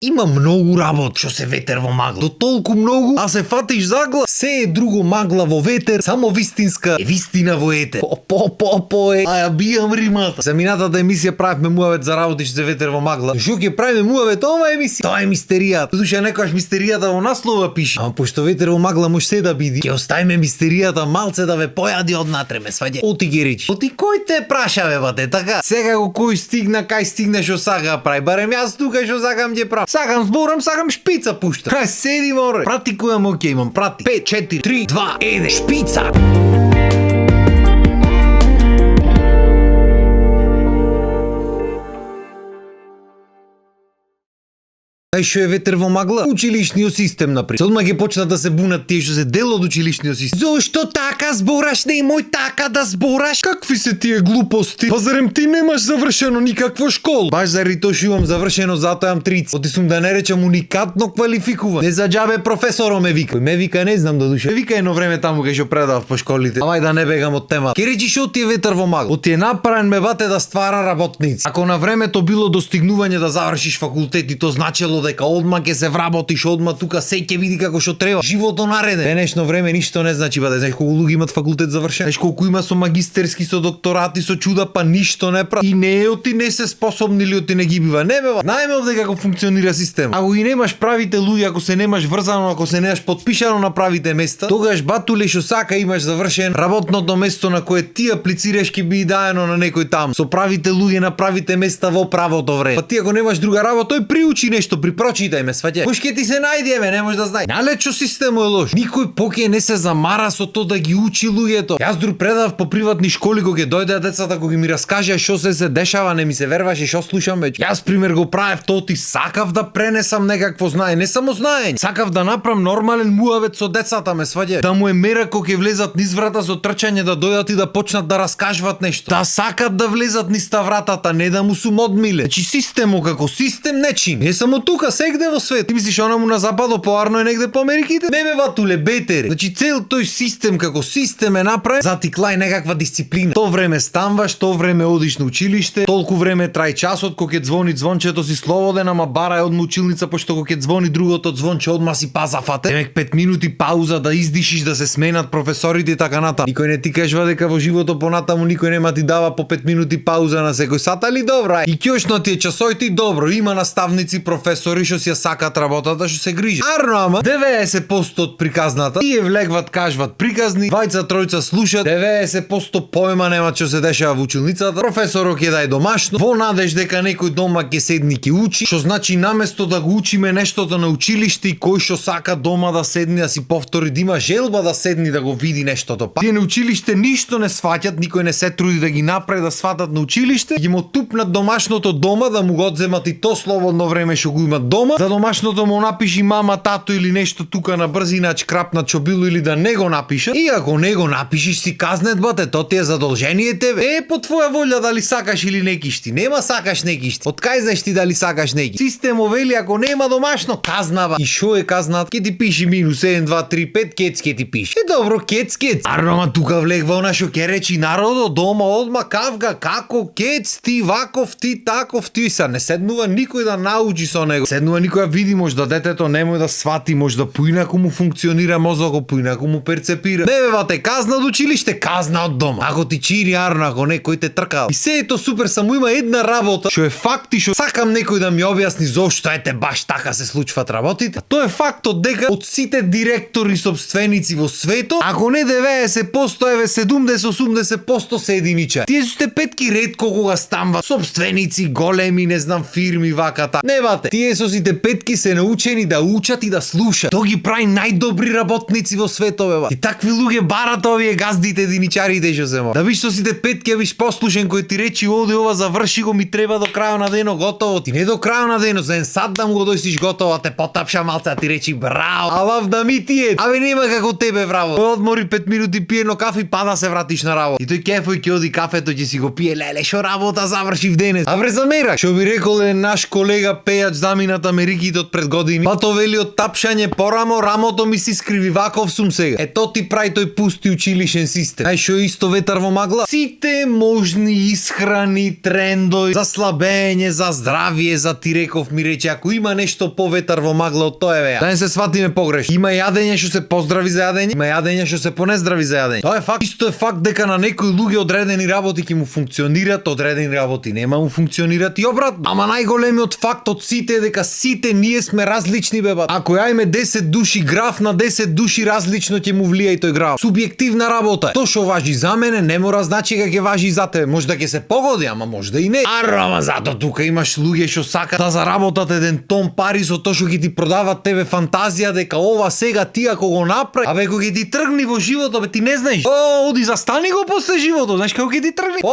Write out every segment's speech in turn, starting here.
Има многу работ што се ветер во магла. До толку многу, а се фатиш за гла. Се е друго магла во ветер, само вистинска е вистина во етер. По, а ја бијам римата. За минатата емисија правевме муавет за работи што се ветер во магла. Што ќе правиме муавет ова емисија? Тоа е мистеријата. Слушај, некојаш мистеријата во наслова пише. Ама пошто ветер во магла може се да биде, ќе оставиме мистеријата малце да ве појади однатре, ме сваѓа. Оти ги речи. Оти кој те праша бе бате, така? Сега го кој стигна, кај стигне што сака прави. Барем јас тука што сакам ќе правам. Сакам зборам, сакам шпица пушта. Хај седи море. Пратикувам, окей, имам прати. 5, 4, 3, 2, 1, шпица. Ај што е ветер во магла? Училишниот систем, например. Одма ќе почнат да се бунат тие што се дел од училишниот систем. Зошто така збораш? Немој така да збораш. Какви се тие глупости? Па зарем ти немаш завршено никакво школа? Баш заради тоа што имам завршено, затоа имам 30. Оти сум да не речам уникатно квалификуван. Не за џабе професоро ме вика. Ме вика, не знам додуше. Ме вика едно време таму кај што предавав по школите. Амај да не бегам од тема. Ке речи што ти е ветер во магла? Оти е направен ме бате да ствара работници. Ако на времето било достигнување да завршиш факултет и то значело дека одма ќе се вработиш, одма тука се ќе види како што треба. Живото нареден. Денешно време ништо не значи, бате, знаеш колку луѓе имат факултет завршен? Знаеш колку има со магистерски, со докторати, со чуда, па ништо не прави. И не е оти не се способни или оти не ги бива. Не бева. Знаеме овде како функционира систем. Ако ги немаш правите луѓе, ако се немаш врзано, ако се немаш подпишано на правите места, тогаш батуле што сака имаш завршен работното место на кое ти аплицираш ќе би даено на некој таму. Со правите луѓе на правите места во правото време. Па ти ако немаш друга работа, тој приучи нешто, прочитај ме, сваѓа. Кој ќе ти се најде, не можеш да знаеш. Налечо системот е лош. Никој поке не се замара со тоа да ги учи луѓето. Јас дур предав по приватни школи кога ќе дојдеа децата, кога ми раскажаа што се дешава, не ми се верваше што слушам веќе. Јас пример го правев тоа, ти сакав да пренесам некакво знание, не само знаење. Сакав да направам нормален муавет со децата, ме сваѓа. Да му е мера кога ќе влезат низ врата со трчање да дојдат и да почнат да раскажуват нешто. Да сакат да влезат низ вратата, не да му сум одмиле. Значи системот како систем не чини. Не само тука, сегде во свет. Ти мислиш она му на западо поарно е негде по Америките? Не бе ватуле бетере. Значи цел тој систем како систем е направен за ти клај некаква дисциплина. То време станваш, то време одиш на училиште, толку време трај часот, кога ќе звони звончето си слободен, ама барај од училница, пошто кога ќе звони другото звонче одма си паза фате. Демек 5 минути пауза да издишиш, да се сменат професорите и така натаму. Никој не ти кажува дека во живото понатаму никој нема ти дава по 5 минути пауза на секој сат, али добра. И кјошно ти е часоите добро, има наставници, професори што си ја сакат работата, што се грижат. Арно, ама 90% од приказната тие влегват, кажват приказни, двајца тројца слушат, 90% поема немаат што се дешава во училницата. Професорот ќе дај домашно, во надеж дека некој дома ќе седни ќе учи, што значи наместо да го учиме нештото на училиште и кој што сака дома да седни да си повтори, да има желба да седни да го види нештото. Па тие на училиште ништо не сваќат, никој не се труди да ги направи да сватат на училиште, ги му тупнат домашното дома да му го одземат и то слободно време што го имат дома, за домашното му напиши мама, тато или нешто тука на брзина, крапнат што било или да не го напишат. И ако не го напишиш си казнет бате, то ти е задолжение тебе. Е по твоја волја дали сакаш или не кишти. Нема сакаш не кишти. Од кај знаеш ти дали сакаш не кишти? Системот вели ако нема домашно казнава. И шо е казнат? Ке ти пиши минус 1 2 3 5 кец ке ти пиши. Е добро кец. Арно тука влегва она што ке речи народот дома одма кавга како кец ти ваков ти таков ти са не седнува никој да научи со него. Седнува никој да види може да детето немој да свати, може да поинаку му функционира мозокот, поинаку му перцепира. Не бе бате, казна од училиште, казна од дома. Ако ти чири арно, ако некој те тркал. И се ето супер, само има една работа што е факт и што сакам некој да ми објасни зошто ете баш така се случваат работите. Тоа е фактот дека од сите директори собственици во светот, ако не 90%, еве 70-80% се единичари. Тие сте петки ретко кога станува собственици, големи, не знам, фирми ваката. Не бате, тие со сите петки се научени да учат и да слушат. Тоа ги прави најдобри работници во светот, бе. И такви луѓе барат овие газдите единичарите што се мо. Да виш со сите петки, виш послушен кој ти речи оде ова заврши го, ми треба до крајот на денот готово. Ти не до крајот на денот, за 1 сат да му го дојсиш готово, те потапша малце, ти речи браво. А лав да ми ти е. Абе нема како тебе браво. Одмори 5 минути пие едно кафе и пада се вратиш на работа. И тој кефој ќе оди кафето ќе си го пие, леле шо работа заврши в денес. А вре замерак. Што би рекол е наш колега пејач замина стотината Америките од пред години. Па то вели од тапшање порамо, рамото ми се скриви, ваков сум сега. Ето ти прави тој пусти училишен систем. Ај шо исто ветар во магла? Сите можни исхрани, трендови, за слабење, за здравие, за ти реков ми рече, ако има нешто по ветар во магла од тоа е. Да не се сватиме погрешно. Има јадење што се поздрави за јадење, има јадење што се понездрави за јадење. Тоа е факт. Исто е факт дека на некои луѓе одредени работи ќе му функционираат, одредени работи нема му функционираат и обратно. Ама најголемиот факт од сите е дека сите ние сме различни беба. Ако ја име 10 души граф на 10 души различно ќе му влијае тој граф. Субјективна работа. Тоа што важи за мене не мора значи дека ќе важи за тебе. Може да ќе се погоди, ама може да и не. Ама зато тука имаш луѓе што сакаат да заработат еден тон пари со тоа што ќе ти продават тебе фантазија дека ова сега ти ако го направи, абе кога ќе ти тргни во животот, бе ти не знаеш. Оди застани го после животот, знаеш како ќе ти тргни?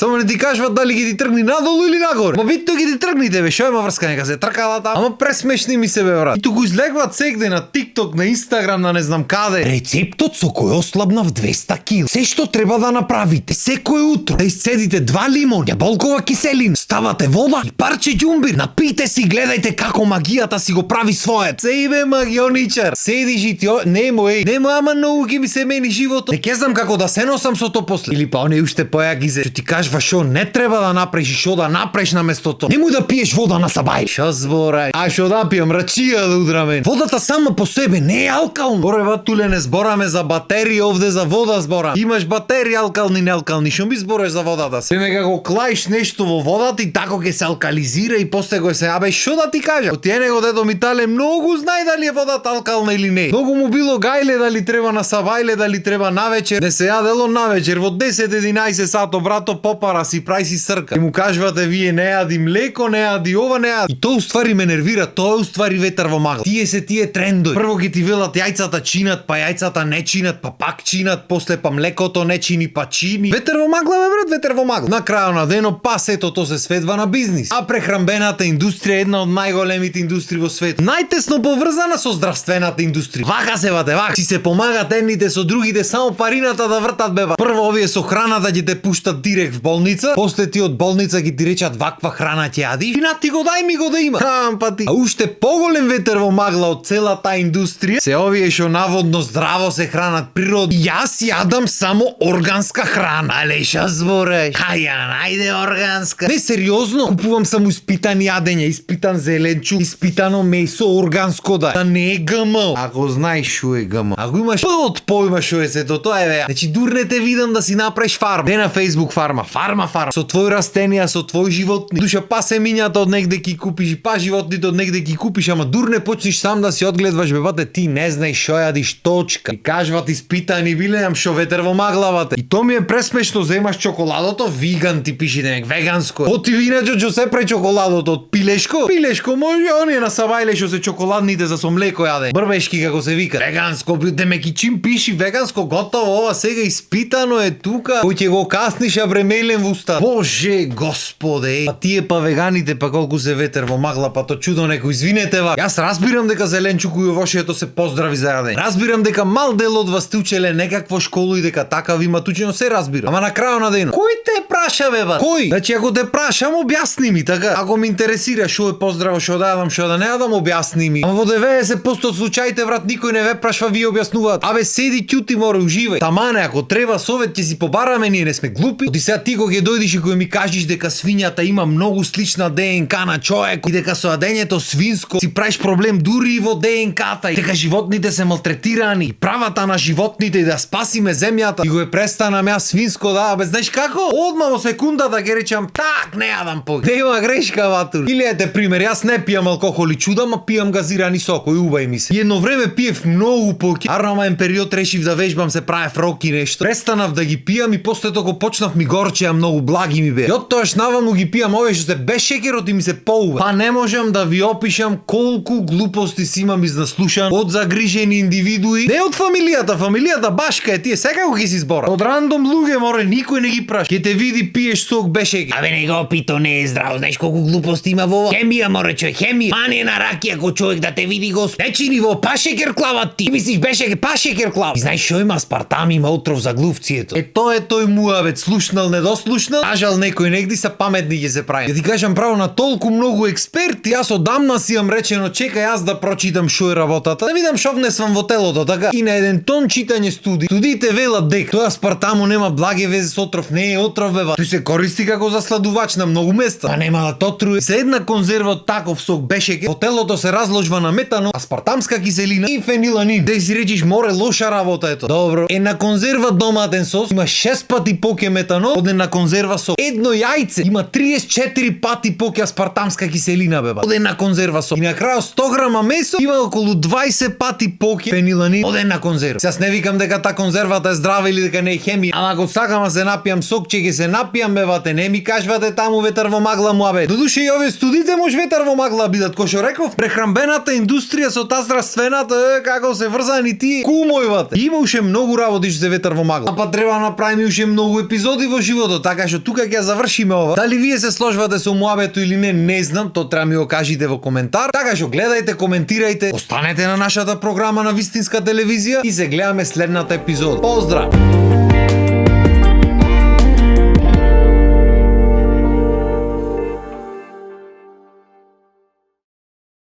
Само не ти кажуват дали ќе ти тргни надолу или нагоре. Ма битно ќе ти тргни тебе, шо има врска, нека се тркала таму. Ама пресмешни ми се бе брат. И туку излегват сегде на TikTok, на Instagram, на не знам каде. Рецептот со кој ослабнав 200 кг. Се што треба да направите секој утро, да исцедите 2 лимони, јаболкова киселина, ставате вода и парче ѓумбир, напите си, гледајте како магијата си го прави својот. Се име магионичар. Седиш и ти нема, ама многу ќе ми се мени животот. Не ќе знам како да се носам со тоа после. Или па оне уште појагизе што ти кажува шо не треба да направиш и шо да направиш наместо тоа. Немој да пиеш вода на сабај. Шо зборај? А шо да пијам рачија да удраме. Водата сама по себе не е алкална. Борева туле не збораме за батерии, овде за вода зборам. Имаш батерии алкални, неалкални. Шо ми збориш за водата? Се нека го клаиш нешто во водата и тако ќе се алкализира и после го се абе шо да ти кажам? Од тие него дедо ми тале многу знае дали е водата алкална или не. Многу му било гајле дали треба на сабајле, дали треба навечер. Не се јадело навечер во 10-11 сато брато попара си прај си срка. И му кажувате вие не јади млеко, не јади ова, не јади. И тоа уствари ме нервира, тоа е уствари ветар во магла. Тие се тие трендови. Прво ќе ти велат јајцата чинат, па јајцата не чинат, па пак чинат, после па млекото не чини, па чини. Ветер во магла бе брат, ветер во магла. На крајот на денот па сето тоа се сведва на бизнис. А прехранбената индустрија е една од најголемите индустрии во светот. Најтесно поврзана со здравствената индустрија. Вака се бате, вака. Си се помагат едните со другите, само парината да вртат беба. Прво овие со храната ќе те пуштат директ в болница, после ти од болница ќе ти речат ваква храна ќе јадиш. И на ти го дај ми го да има. А уште поголем ветер во магла од целата индустрија се овие што наводно здраво се хранат природно. Јас јадам само органска храна. Але шо збореш? Најде органска. Не сериозно, купувам само испитани јадења, испитан зеленчук, испитано месо органско да не е ГМО. Ако знаеш шо е ГМО, ако имаш од појма шо е сето тоа е бе. Значи дур не те видам да си направиш фарма. Не на Facebook фарма, фарма. Со твои растенија, со твои животни. Душа па семињата од негде ки купиш, па животните од негде ки купиш, ама дур не почнеш сам да си одгледваш бебате, ти не знаеш шо јадиш точка. И кажуват испитани биле, шо ветер во маглавате. И то ми е пресмешно, земаш чоколадото, виган ти пиши демек, веганско. Оти винаџо што се прави чоколадото од пилешко? Пилешко може, оние на сабајле што се чоколадните за со млеко јаде. Брбешки како се вика. Веганско, демек и чим пиши веганско, готово, ова сега испитано е тука. Кој ќе го касниш а бремелен во уста. Боже, господе. А тие па веганите па колку се ветер во магла, па то чудо некој извинете ва. Јас разбирам дека зеленчуку и овошјето се поздрави за јадење. Разбирам дека мал дел од вас учеле некакво школу и дека така ви имат учено, се разбирам. Ама на крајот на денот, кој те праша бе ба? Кој? Значи ако те прашам, објасни ми така. Ако ме интересира шо е поздраво, шо да јадам, шо да не јадам, објасни ми. Ама во 90% од случаите брат никој не ве прашва, вие објаснуваат. Абе седи ќути, море уживај. Тамане ако треба совет ќе си побараме, ние не сме глупи. Оди сега ти кога ќе дојдеш и кога ми кажеш дека свињата има многу слична ДНК на човек и дека со јадењето свинско си правиш проблем дури и во ДНК-та и дека животните се малтретирани и правата на животните и да спасиме земјата и го е престанам јас свинско да, бе знаеш како? Одма во секундата ќе речам так не јадам пој. Нема грешка ватур. Или ете пример, јас не пијам алкохол и чудам, а пијам газирани сокој, убај ми се. И едно време пиев многу поќе. Арномаен период решив да вежбам, се правев роки нешто. Престанав да ги пијам и после тоа почнав ми горчеа многу, благи ми бе. И од тоаш наваму ги пијам овие што се без шеќерот и ми се поува. Па не можам да ви опишам колку глупости си имам изнаслушан од загрижени индивидуи. Не од фамилијата башка е тие, секако ќе си збора. Од рандом луѓе море никој не ги праша. Ќе те види пиеш сок без шеќер. Абе не го пито не е здраво. Знаеш колку глупости има во ова? Хемија море човек, хемија. Мане на раки ако човек да те види го. Нечи ниво пашекер клават ти. Мислиш беше пашекер клав. И знаеш што има аспартам, има отров за глувцието. Тоа е тој муавет, слушнал, недослушнал. Кажал некој негди са паметни ќе се прави. Ја ти кажам право на толку многу експерти, јас одамна си имам речено чекај јас да прочитам што е работата, да видам што внесвам во телото, така. И на еден тон читање студиите велат дека тој аспартамо нема благе везе со отров, не е отров беба. Тој се користи како засладувач на многу места. Па нема да тотруе. За една конзерва од таков сок бешеке, во телото се разложва на метано, аспартамска киселина и фениланин. Да си речиш море лоша работа ето. Добро. Една конзерва доматен сос има 6 пати поќе метанол од една конзерва со. Едно јајце има 34 пати поќе аспартамска киселина беба. Од една конзерва со. И на крај 100 грама месо има околу 20 пати поќе фениланин од една конзерва. Сега не викам дека та конзервата е здрава или дека не е хемија, ама ако сакам да се напијам сок, ќе ги се напијам бевате, не ми кажвате таму ветар во магла муабе. Додуше и овие студите може ветар во магла бидат, кој што реков, прехранбената индустрија со таа здравствената, како се врзани тие кумојвате. Има уште многу работи што се ветар во магла. Па треба да направиме уште многу епизоди во животот, така што тука ќе завршиме ова. Дали вие се сложвате со муабето или не знам, тоа треба ми го кажите во коментар. Така што гледајте, коментирајте, останете на нашата програма на Вистинска телевизија и се гледаме следната епизода. Поздрав!